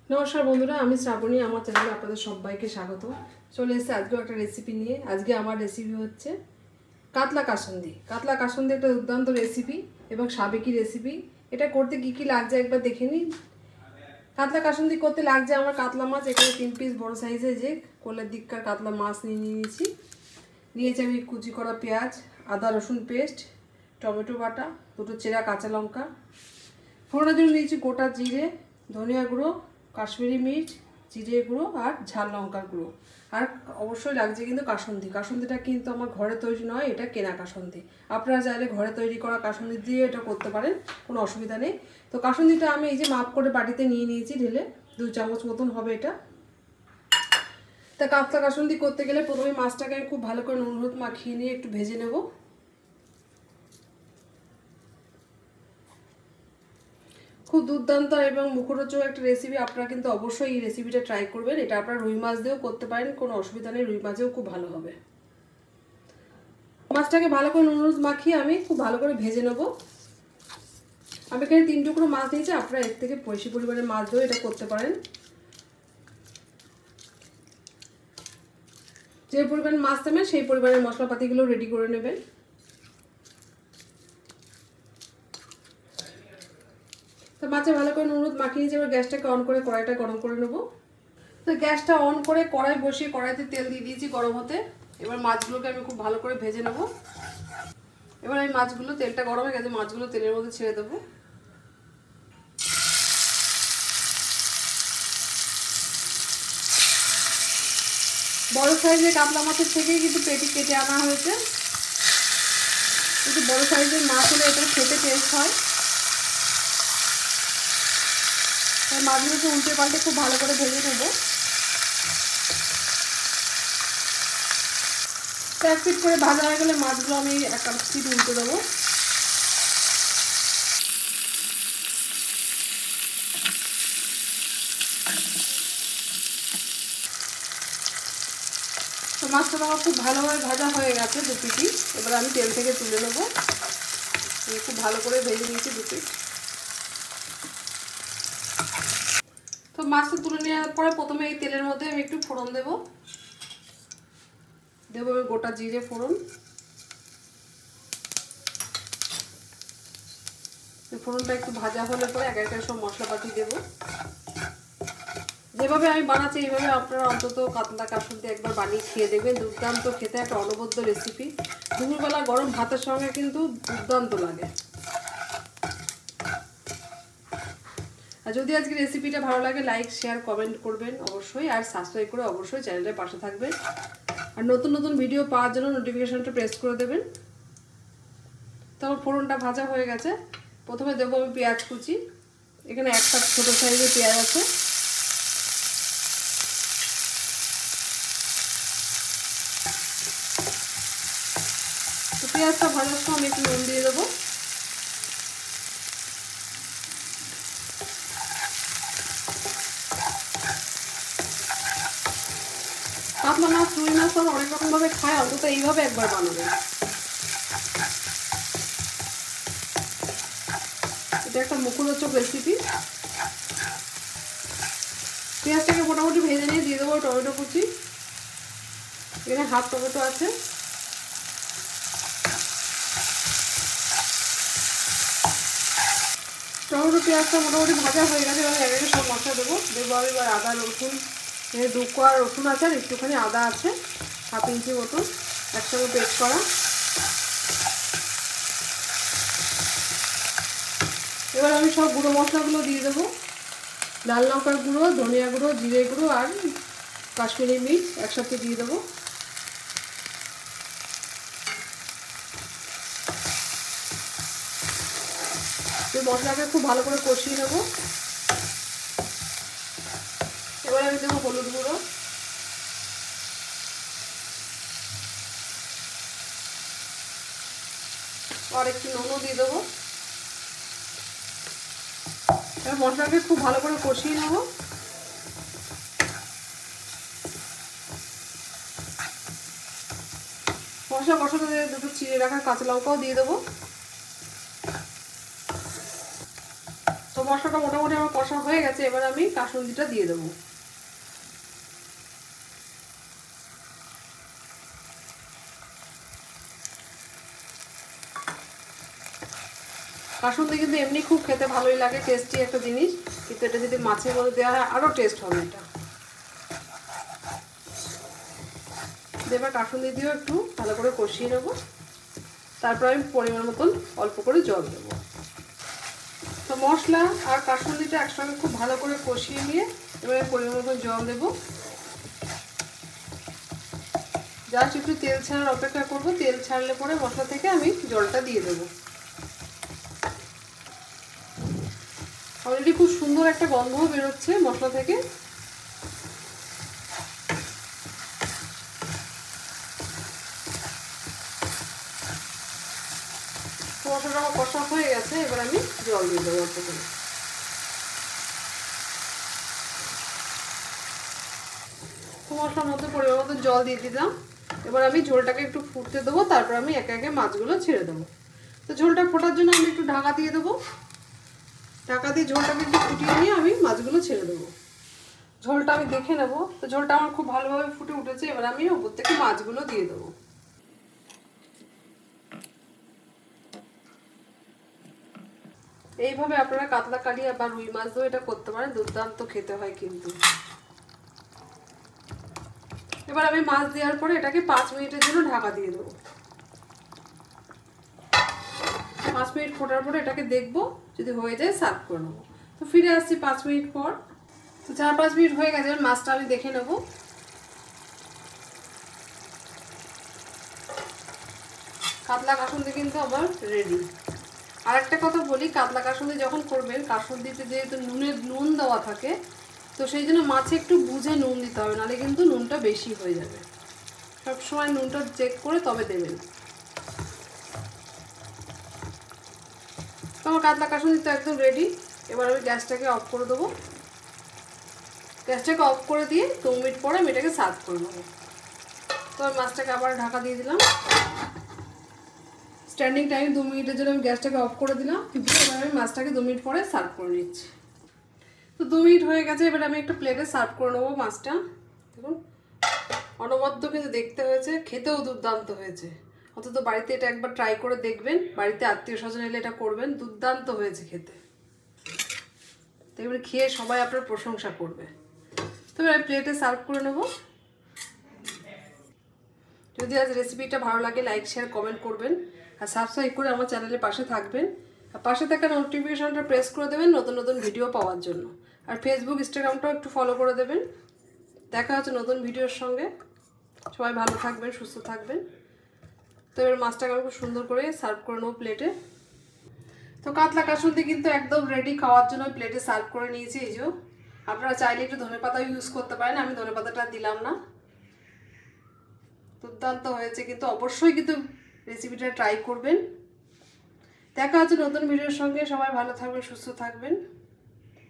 নমস্কার বন্ধুরা, আমি শ্রাবণী। আমার চ্যানেলে আপনাদের সবাইকে স্বাগত। চলে এসেছে আজকেও একটা রেসিপি নিয়ে। আজকে আমার রেসিপি হচ্ছে কাতলা কাসুন্দি। কাতলা কাসুন্দি একটা দুর্দান্ত রেসিপি এবং সাবেকি রেসিপি। এটা করতে কী কী লাগছে একবার দেখে নিন। কাতলা কাসুন্দি করতে লাগছে আমার কাতলা মাছ। এখানে 3 পিস বড় সাইজের যে কোলের দিককার কাতলা মাছ নিয়েছি আমি কুচি করা পেঁয়াজ, আদা রসুন পেস্ট, টমেটো বাটা, দুটো চেরা কাঁচা লঙ্কা। ফোড়নের জন্য নিয়েছি গোটা জিরে, ধনিয়া গুঁড়ো, কাশ্মীরি মির্চ, জিরে গুঁড়ো আর ঝাল লঙ্কার গুঁড়ো। আর অবশ্যই লাগছে কিন্তু কাসুন্দি। কাসুন্দিটা কিন্তু আমার ঘরে তৈরি নয়, এটা কেনা কাসুন্দি। আপনারা চাইলে ঘরে তৈরি করা কাসুন্দি দিয়ে এটা করতে পারেন, কোনো অসুবিধা নেই। তো কাসুন্দিটা আমি এই যে মাপ করে বাটিতে নিয়ে নিয়েছি, ঢেলে 2 চামচ মতন হবে এটা। তা কাতলা কাসুন্দি করতে গেলে প্রথমে মাছটাকে আমি খুব ভালো করে নুন হলুদ মাখিয়ে নিয়ে একটু ভেজে নেব। খুব দুর্দান্ত এবং মুখরোচক একটা রেসিপি। আপনারা কিন্তু অবশ্যই এই রেসিপিটা ট্রাই করবেন। এটা আপনারা রুই মাছ দিয়েও করতে পারেন, কোনো অসুবিধা নেই। রুই মাছেও খুব ভালো হবে। মাছটাকে ভালো করে নুন হলুদ মাখিয়ে আমি খুব ভালো করে ভেজে নেব। আমি এখানে 3 টুকরো মাছ নিয়েছি। আপনারা এর থেকে বেশি পরিমাণে মাছ দিয়েও এটা করতে পারেন। যে পরিমাণে মাছ দেবেন সেই পরিমাণে মশলাপাতিগুলো রেডি করে নেবেন। তো মাছে ভালো করে নুন হলুদ মাখিয়ে নিয়েছি। এবার গ্যাসটাকে অন করে কড়াইটা গরম করে নেব। তো গ্যাসটা অন করে কড়াই বসিয়ে কড়াইতে তেল দিয়ে দিয়েছি গরম হতে। এবার মাছগুলোকে আমি খুব ভালো করে ভেজে নেব। এবার আমি মাছগুলো, তেলটা গরম হয়ে গেছে, মাছগুলো তেলের মধ্যে ছেড়ে দেবো। বড় সাইজের কাতলা মাছের থেকেই কিন্তু পেটি কেটে আনা হয়েছে। কিন্তু বড় সাইজের মাছ হলে এটা খেতে টেস্ট হয়। তাই মাছগুলোকে উল্টে পাল্টে খুব ভালো করে ভেজে নেবো। তো 1 পিট করে ভাজা হয়ে গেলে মাছগুলো আমি 1 পিট উল্টে দেবো। তো মাছটা আমার খুব ভালোভাবে ভাজা হয়ে গেছে 2 পিটই। এবার আমি তেল থেকে তুলে নেবো। খুব ভালো করে ভেজে নিয়েছি 2 পিট। তো মাছটা তুলে নেওয়ার পরে প্রথমে এই তেলের মধ্যে আমি একটু ফোড়ন দেবো আমি গোটা জিরে ফোড়ন। ফোড়নটা একটু ভাজা হলে পরে এক একটা সব মশলাপাতি দেবো। যেভাবে আমি বানাচ্ছি এইভাবে আপনারা অন্তত কাতলা কাসুন্দি একবার বানিয়ে খেয়ে দেখবেন। দুর্দান্ত খেতে, একটা অনবদ্য রেসিপি। দুপুরবেলা গরম ভাতের সঙ্গে কিন্তু দুর্দান্ত লাগে। আর যদি আজকে রেসিপিটা ভালো লাগে লাইক শেয়ার কমেন্ট করবেন অবশ্যই। আর সাবস্ক্রাইব করে অবশ্যই চ্যানেলের পাশে থাকবেন। আর নতুন নতুন ভিডিও পাওয়ার জন্য নোটিফিকেশনটা প্রেস করে দেবেন। তো আমার ফোড়নটা ভাজা হয়ে গেছে। প্রথমে দেবো আমি পেঁয়াজ কুচি। এখানে একটা ছোটো সাইজের পেঁয়াজ আছে। তো পেঁয়াজটা ভাজার সময় আমি একটু নুন দিয়ে দেবো। কাতলা মাছ, রুই মাছ তো অনেক রকমভাবে খায়, অন্তত এইভাবে একবার বানাবেন। এটা একটা মুখরোচক রেসিপি। পেঁয়াজটাকে মোটামুটি ভেজে নিয়ে দিয়ে দেবো টমেটো কুচি। এখানে হাফ টমেটো আছে। টমেটো পেঁয়াজটা মোটামুটি ভাজা হয়ে গেছে। এবার এক সব মশলা দেবো আমি এবার আদা রসুন। এখানে 2 কোয়া রসুন আছে আর একটুখানি আদা আছে, 1/2 ইঞ্চি মতন একসঙ্গে পেস্ট করা। এবার আমি সব গুঁড়ো মশলাগুলো দিয়ে দেবো। লাল লঙ্কার গুঁড়ো, ধনিয়া গুঁড়ো, জিরে গুঁড়ো আর কাশ্মীরি মির্চ একসাথে দিয়ে দেবো। মশলাকে খুব ভালো করে কষিয়ে নেবো। এবার আমি দেবো হলুদ গুঁড়ো, আর একটু নুনও দিয়ে দেবো। এবার মশলাকে খুব ভালো করে কষিয়ে নেবো। মশলা কষাতে দুটো চিড়ে রাখা কাঁচা লঙ্কাও দিয়ে দেবো। তো মশলাটা মোটামুটি আমার কষা হয়ে গেছে, এবার আমি কাসুন্দিটা দিয়ে দেবো। কাসুন্দি কিন্তু এমনি খুব খেতে ভালোই লাগে, টেস্টি একটা জিনিস, কিন্তু এটা যদি মাছের মধ্যে দেওয়া হয় আরও টেস্ট হবে এটা। এবার কাসুন্দি দিয়েও একটু ভালো করে কষিয়ে নেবো, তারপর আমি পরিমাণ মতন অল্প করে জল দেবো। তো মশলা আর কাসুন্দিটা একসঙ্গে খুব ভালো করে কষিয়ে নিয়ে এবারে পরিমাণ মতন জল দেবো। জাস্ট একটু তেল ছাড়ার অপেক্ষা করবো, তেল ছাড়লে পরে মশলা থেকে আমি জলটা দিয়ে দেবো। অলরেডি খুব সুন্দর একটা গন্ধও বেরোচ্ছে মশলা থেকে। মশলাটা আমার কষা হয়ে গেছে, এবার আমি জল দিয়ে দেবো অল্প করে। মশলার মধ্যে পরিমাণ মতো জল দিয়ে দিলাম, এবার আমি ঝোলটাকে একটু ফুটতে দেবো, তারপর আমি একে একে মাছগুলো ছেড়ে দেবো। তো ঝোলটা ফোটার জন্য আমি একটু ঢাকা দিয়ে দেবো, ঢাকা দিয়ে ঝোলটাকে একটু ফুটিয়ে নিয়ে আমি মাছগুলো ছেড়ে দেবো। ঝোলটা আমি দেখে নেবো, তো ঝোলটা আমার খুব ভালোভাবে ফুটে উঠেছে, এবার আমি উপর থেকে মাছগুলো দিয়ে দেবো। এইভাবে আপনারা কাতলা কালিয়া বা রুই মাছ দিয়েও এটা করতে পারেন, দুর্দান্ত খেতে হয় কিন্তু। এবার আমি মাছ দেওয়ার পরে এটাকে 5 মিনিটের জন্য ঢাকা দিয়ে দেবো। 5 মিনিট ফোটার পরে এটাকে দেখবো, যদি হয়ে যায় সার্ভ করে নেবো। তো ফিরে আসছি 5 মিনিট পর। তো 4-5 মিনিট হয়ে গেছে, মাছটা আমি দেখে নেবো। কাতলা কাসুন্দি কিন্তু আবার রেডি। আর একটা কথা বলি, কাতলা কাসুন্দি যখন করবেন, কাসুন্দিতে যেহেতু নুন দেওয়া থাকে, তো সেই জন্য মাছে একটু বুঝে নুন দিতে হবে, নাহলে কিন্তু নুনটা বেশি হয়ে যাবে। সবসময় নুনটা চেক করে তবে দেবেন। তো আমার কাতলা কাসুন্দি তো একদম রেডি। এবার আমি গ্যাসটাকে অফ করে দেবো। গ্যাসটাকে অফ করে দিয়ে 2 মিনিট পরে আমি এটাকে সার্ভ করে নেবো। তো আমি মাছটাকে আবার ঢাকা দিয়ে দিলাম। স্ট্যান্ডিং টাইম 2 মিনিটের জন্য আমি গ্যাসটাকে অফ করে দিলাম, কিন্তু এবার আমি মাছটাকে 2 মিনিট পরে সার্ভ করে নিচ্ছি। তো 2 মিনিট হয়ে গেছে, এবার আমি একটা প্লেটে সার্ভ করে নেবো মাছটা। দেখুন অনবদ্য কিন্তু দেখতে হয়েছে, খেতেও দুর্দান্ত হয়েছে। অন্তত বাড়িতে এটা একবার ট্রাই করে দেখবেন, বাড়িতে আত্মীয় স্বজন এলে এটা করবেন, দুর্দান্ত হয়েছে খেতে। তো এবারে খেয়ে সবাই আপনার প্রশংসা করবে। তো এবার আমি প্লেটে সার্ভ করে নেবো। যদি আজ রেসিপিটা ভালো লাগে লাইক শেয়ার কমেন্ট করবেন, আর সাবস্ক্রাইব করে আমার চ্যানেলের পাশে থাকবেন। আর পাশে থাকা নোটিফিকেশনটা প্রেস করে দেবেন নতুন নতুন ভিডিও পাওয়ার জন্য। আর ফেসবুক ইনস্টাগ্রামটাও একটু ফলো করে দেবেন। দেখা হচ্ছে নতুন ভিডিওর সঙ্গে। সবাই ভালো থাকবেন, সুস্থ থাকবেন। তো এবার মাছটাকে আমি খুব সুন্দর করে সার্ভ করে নেবো প্লেটে। তো কাতলা কাসুন্দি কিন্তু একদম রেডি খাওয়ার জন্য প্লেটে সার্ভ করে নিয়েছি। এই যে আপনারা চাইলে একটু ধনেপাতা ইউজ করতে পারেন, আমি ধনেপাতাটা দিলাম না। দুর্দান্ত হয়েছে কিন্তু, অবশ্যই কিন্তু রেসিপিটা ট্রাই করবেন। দেখা হচ্ছে নতুন ভিডিওর সঙ্গে। সবাই ভালো থাকবেন, সুস্থ থাকবেন।